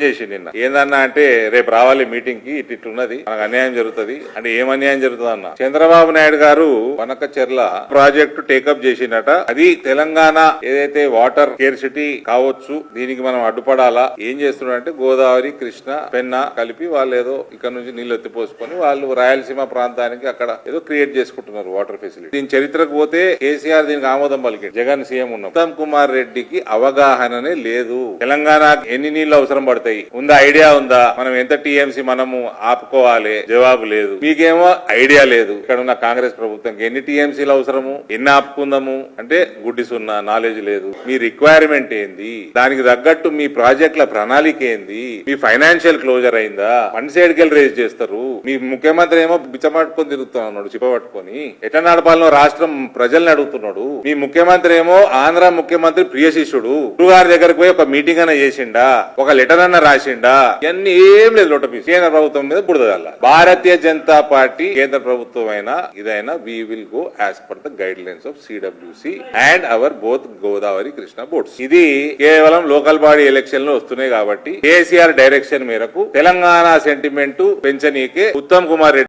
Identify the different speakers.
Speaker 1: చేసి నిన్న ఏందన్నా అంటే రేపు రావాలి మీటింగ్ కి ఇట్లున్నది మనకు అన్యాయం జరుగుతుంది అంటే ఏం అన్యాయం జరుగుతుంది అన్న చంద్రబాబు నాయుడు గారు వనకచెర్ల ప్రాజెక్టు టేకప్ చేసినట అది తెలంగాణ ఏదైతే వాటర్ స్కేర్సిటీ కావచ్చు దీనికి మనం అడ్డుపడాలా ఏం చేస్తున్నారంటే గోదావరి కృష్ణ పెన్నా కలిపి వాళ్ళు ఏదో ఇక్కడ నుంచి నీళ్లు ఎత్తిపోసుకొని వాళ్ళు రాయలసీమ ప్రాంతానికి అక్కడ ఏదో క్రియేట్ చేసుకుంటున్నారు వాటర్ ఫెసిలిటీ. దీని చరిత్రకు పోతే కేసీఆర్ దీనికి ఆమోదం పలికాడు. జగన్ సీఎం ఉన్న ఉత్తమ్ కుమార్ రెడ్డికి అవగాహననే లేదు. తెలంగాణ ఎన్ని నీళ్లు అవసరం పడతాయి ఉందా ఐడియా ఉందా, మనం ఎంత టీఎంసీ మనము ఆపుకోవాలి జవాబు లేదు. మీకేమో ఐడియా లేదు. ఇక్కడ ఉన్న కాంగ్రెస్ ప్రభుత్వం ఎన్ని టీఎంసీలు అవసరము ఎన్ని ఆపుకుందాము అంటే గుడ్డి సున్నా నాలెడ్జ్ లేదు. మీ రిక్వైర్మెంట్ ఏంది, దానికి తగ్గట్టు మీ ప్రాజెక్టుల ప్రణాళిక ఏంది, మీ ఫైనాన్షియల్ క్లోజర్ అయిందా, ఫండ్స్ ఎడికెళ్ళి రేజ్ చేస్తారు. మీ ముఖ్యమంత్రి ఏమో బిచ్చపట్టుకొని తిరుగుతున్నాడు చిప్పబట్టుకొని ఎట్లా నడపాలనో రాష్ట్రం ప్రజల్ని అడుగుతున్నాడు. మీ ముఖ్యమంత్రి ఏమో ఆంధ్ర ముఖ్యమంత్రి ప్రియ శిష్యుడు గారి దగ్గరకు పోయి ఒక మీటింగ్ అన్న చేసిండా, ఒక లెటర్ అన్న రాసిండా, ఇవన్నీ ఏం లేదు. లోటపీస్ కేంద్ర ప్రభుత్వం మీద బుడదగల. భారతీయ జనతా పార్టీ కేంద్ర ప్రభుత్వం అయినా ఇదైనా we will go as per the guidelines of CWC and our both Godavari Krishna boards. ఇది కేవలం లోకల్ బాడీ ఎలక్షన్ లో వస్తున్నాయి కాబట్టి కేసీఆర్ డైరెక్షన్ మేరకు తెలంగాణ సెంటిమెంట్ పెంచనీకే ఉత్తమ్ కుమార్ రెడ్డి